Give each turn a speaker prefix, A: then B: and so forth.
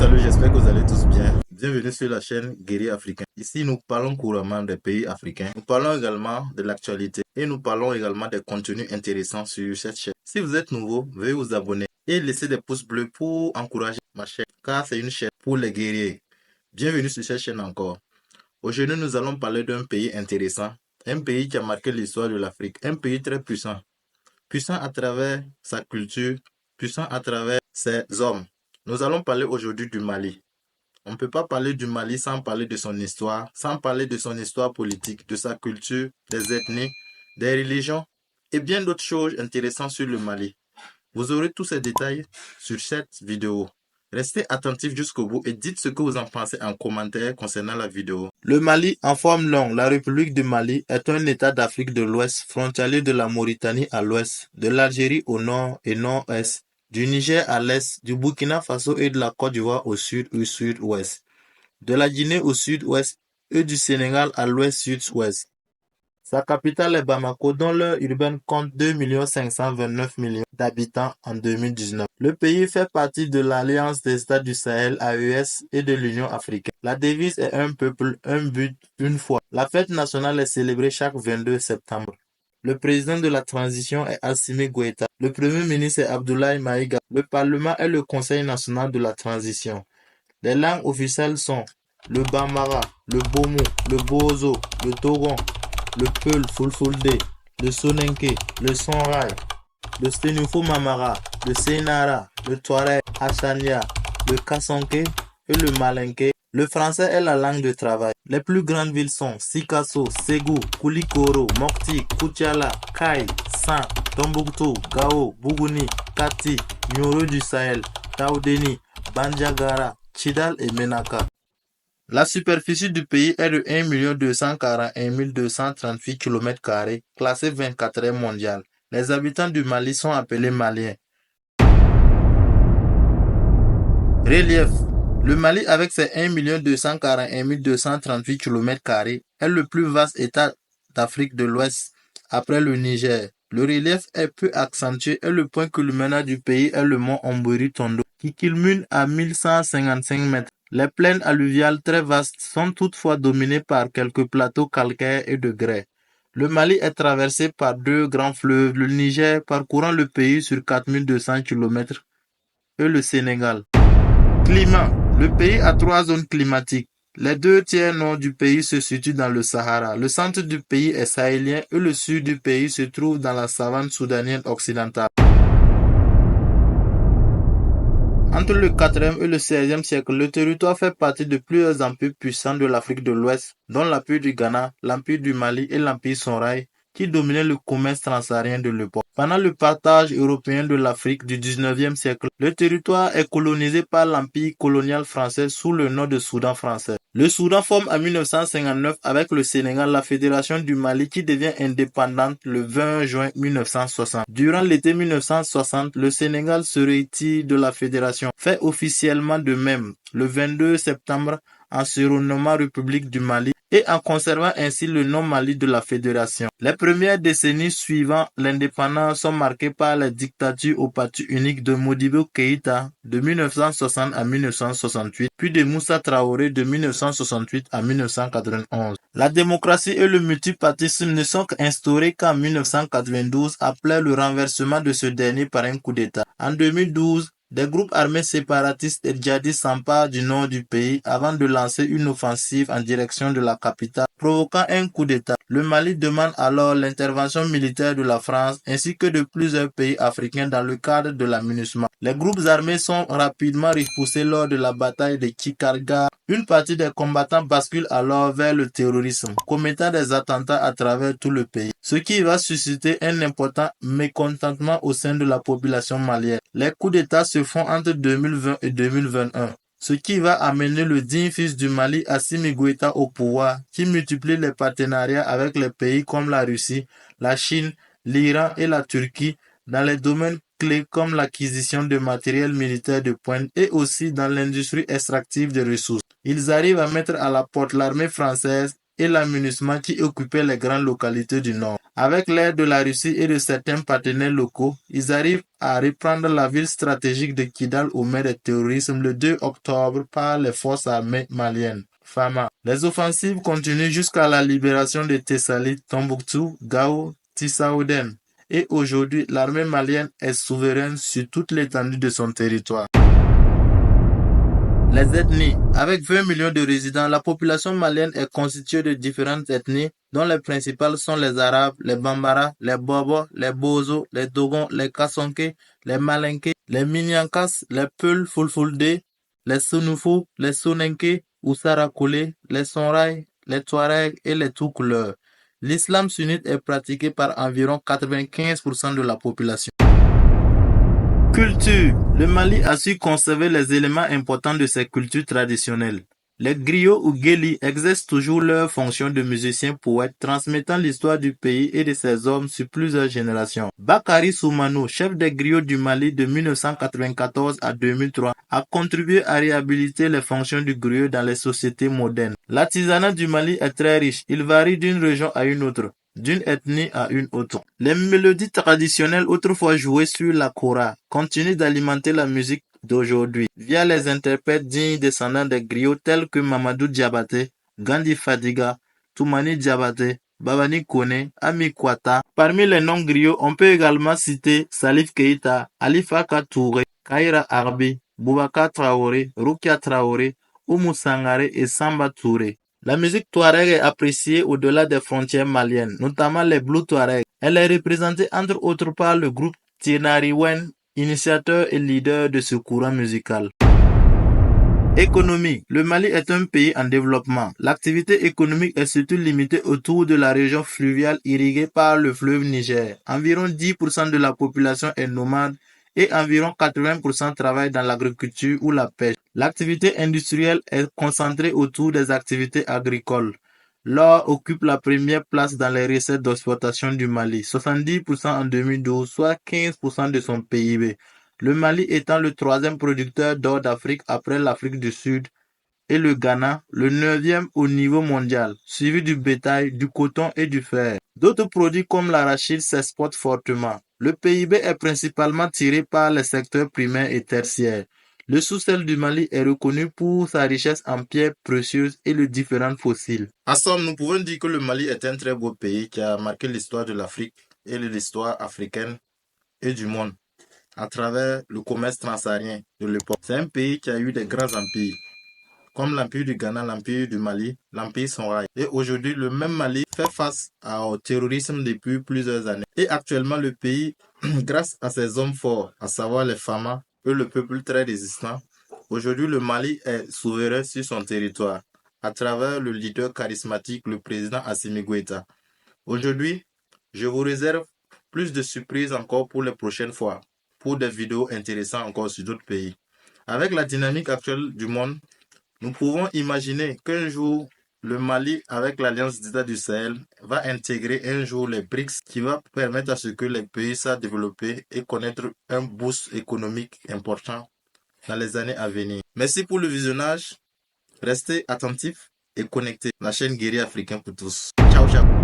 A: Salut, j'espère que vous allez tous bien. Bienvenue sur la chaîne Guerrier Africain. Ici, nous parlons couramment des pays africains. Nous parlons également de l'actualité et nous parlons également des contenus intéressants sur cette chaîne. Si vous êtes nouveau, veuillez vous abonner et laisser des pouces bleus pour encourager ma chaîne, car c'est une chaîne pour les guerriers. Bienvenue sur cette chaîne encore. Aujourd'hui, nous allons parler d'un pays intéressant, un pays qui a marqué l'histoire de l'Afrique, un pays très puissant. Puissant à travers sa culture, puissant à travers ses hommes. Nous allons parler aujourd'hui du Mali. On ne peut pas parler du Mali sans parler de son histoire, sans parler de son histoire politique, de sa culture, des ethnies, des religions et bien d'autres choses intéressantes sur le Mali. Vous aurez tous ces détails sur cette vidéo. Restez attentifs jusqu'au bout et dites ce que vous en pensez en commentaire concernant la vidéo. Le Mali, en forme longue, la République du Mali est un État d'Afrique de l'Ouest, frontalier de la Mauritanie à l'ouest, de l'Algérie au nord et nord-est, du Niger à l'est, du Burkina Faso et de la Côte d'Ivoire au sud ou sud-ouest, de la Guinée au sud-ouest et du Sénégal à l'ouest-sud-ouest. Sa capitale est Bamako, dont l'aire urbaine compte 2 529 000 d'habitants en 2019. Le pays fait partie de l'Alliance des États du Sahel (AES) et de l'Union africaine. La devise est un peuple, un but, une foi. La fête nationale est célébrée chaque 22 septembre. Le président de la transition est Assimi Goïta. Le premier ministre est Abdoulaye Maïga. Le Parlement est le Conseil national de la transition. Les langues officielles sont le Bambara, le Bomo, le Bozo, le Togon, le Peul Fulfulde, le Sonenke, le Sonrai, le Stenufo Mamara, le Senara, le Touareg Hassania, le Kasonke et le Malinke. Le français est la langue de travail. Les plus grandes villes sont Sikasso, Ségou, Koulikoro, Mopti, Koutiala, Kai, San, Tombouctou, Gao, Bougouni, Kati, Nyoro du Sahel, Taoudeni, Bandiagara, Chidal et Menaka. La superficie du pays est de 1 241 238 km², classé 24e mondial. Les habitants du Mali sont appelés Maliens. Relief. Le Mali, avec ses 1 241 238 km², est le plus vaste État d'Afrique de l'Ouest après le Niger. Le relief est peu accentué et le point culminant du pays est le mont Omburi Tondo, qui culmine à 1155 mètres. Les plaines alluviales très vastes sont toutefois dominées par quelques plateaux calcaires et de grès. Le Mali est traversé par deux grands fleuves, le Niger parcourant le pays sur 4200 km et le Sénégal. Climat. Le pays a 3 zones climatiques. Les 2 tiers nord du pays se situent dans le Sahara. Le centre du pays est sahélien et le sud du pays se trouve dans la savane soudanienne occidentale. Entre le 4e et le 16e siècle, le territoire fait partie de plusieurs empires puissants de l'Afrique de l'Ouest, dont l'empire du Ghana, l'empire du Mali et l'empire Sonrai, qui dominaient le commerce transsaharien de l'époque. Pendant le partage européen de l'Afrique du 19e siècle, le territoire est colonisé par l'empire colonial français sous le nom de Soudan français. Le Soudan forme en 1959 avec le Sénégal la Fédération du Mali qui devient indépendante le 20 juin 1960. Durant l'été 1960, le Sénégal se retire de la fédération, fait officiellement de même le 22 septembre en se renommant République du Mali et en conservant ainsi le nom Mali de la fédération. Les premières décennies suivant l'indépendance sont marquées par la dictature au parti unique de Modibo Keïta de 1960 à 1968, puis de Moussa Traoré de 1968 à 1991. La démocratie et le multipartisme ne sont instaurés qu'en 1992 après le renversement de ce dernier par un coup d'État. En 2012, des groupes armés séparatistes et djihadistes s'emparent du nord du pays avant de lancer une offensive en direction de la capitale, provoquant un coup d'État. Le Mali demande alors l'intervention militaire de la France ainsi que de plusieurs pays africains dans le cadre de la MINUSMA. Les groupes armés sont rapidement repoussés lors de la bataille de Kikarga. Une partie des combattants bascule alors vers le terrorisme, commettant des attentats à travers tout le pays, ce qui va susciter un important mécontentement au sein de la population malienne. Les coups d'État se font entre 2020 et 2021. Ce qui va amener le digne fils du Mali, Assimi Goïta, au pouvoir, qui multiplie les partenariats avec les pays comme la Russie, la Chine, l'Iran et la Turquie dans les domaines clés comme l'acquisition de matériel militaire de pointe et aussi dans l'industrie extractive des ressources. Ils arrivent à mettre à la porte l'armée française et la MINUSMA qui occupait les grandes localités du nord. Avec l'aide de la Russie et de certains partenaires locaux, ils arrivent à reprendre la ville stratégique de Kidal aux mains des terroristes le 2 octobre par les forces armées maliennes. Fama. Les offensives continuent jusqu'à la libération de Thessalie, Tombouctou, Gao, Tissaouden. Et aujourd'hui, l'armée malienne est souveraine sur toute l'étendue de son territoire. Les ethnies. Avec 20 millions de résidents, la population malienne est constituée de différentes ethnies, dont les principales sont les Arabes, les Bambara, les Bobo, les Bozo, les Dogons, les Kassonké, les Malinké, les Minyankas, les Peuls Fulfulde, les Sunufou, les Sonenké, Oussarakoulé, les Sonrai, les Touaregs et les tout-couleurs. L'islam sunnite est pratiqué par environ 95% de la population. Culture. Le Mali a su conserver les éléments importants de ses cultures traditionnelles. Les griots ou guélis exercent toujours leur fonction de musiciens poètes, transmettant l'histoire du pays et de ses hommes sur plusieurs générations. Bakary Soumanou, chef des griots du Mali de 1994 à 2003, a contribué à réhabiliter les fonctions du griot dans les sociétés modernes. L'artisanat du Mali est très riche. Il varie d'une région à une autre, d'une ethnie à une autre. Les mélodies traditionnelles autrefois jouées sur la kora continuent d'alimenter la musique d'aujourd'hui via les interprètes dignes descendants des griots tels que Mamadou Diabaté, Gandhi Fadiga, Toumani Diabaté, Babani Kone, Ami Kwata. Parmi les noms griots, on peut également citer Salif Keita, Alifa Touré, Kaira Arbi, Boubacar Traoré, Rukia Traoré, Oumou Sangare et Samba Touré. La musique touareg est appréciée au-delà des frontières maliennes, notamment les Blue Touareg. Elle est représentée entre autres par le groupe Tienariwen, initiateur et leader de ce courant musical. Économie. Le Mali est un pays en développement. L'activité économique est surtout limitée autour de la région fluviale irriguée par le fleuve Niger. Environ 10% de la population est nomade et environ 80% travaillent dans l'agriculture ou la pêche. L'activité industrielle est concentrée autour des activités agricoles. L'or occupe la première place dans les recettes d'exploitation du Mali, 70% en 2012, soit 15% de son PIB. Le Mali étant le troisième producteur d'or d'Afrique après l'Afrique du Sud et le Ghana, le 9e au niveau mondial, suivi du bétail, du coton et du fer. D'autres produits comme l'arachide s'exportent fortement. Le PIB est principalement tiré par les secteurs primaires et tertiaires. Le sous-sol du Mali est reconnu pour sa richesse en pierres précieuses et les différents fossiles. En somme, nous pouvons dire que le Mali est un très beau pays qui a marqué l'histoire de l'Afrique et l'histoire africaine et du monde à travers le commerce transsaharien de l'époque. C'est un pays qui a eu des grands empires, comme l'empire du Ghana, l'empire du Mali, l'empire Songhai. Et aujourd'hui, le même Mali fait face au terrorisme depuis plusieurs années. Et actuellement, le pays, grâce à ses hommes forts, à savoir les Fama, et le peuple très résistant, aujourd'hui, le Mali est souverain sur son territoire, à travers le leader charismatique, le président Assimi Goïta. Aujourd'hui, je vous réserve plus de surprises encore pour les prochaines fois, pour des vidéos intéressantes encore sur d'autres pays. Avec la dynamique actuelle du monde, nous pouvons imaginer qu'un jour, le Mali, avec l'Alliance d'États du Sahel, va intégrer un jour les BRICS qui va permettre à ce que les pays soient développés et connaître un boost économique important dans les années à venir. Merci pour le visionnage. Restez attentifs et connectés. La chaîne Guerrier Africain pour tous. Ciao, ciao.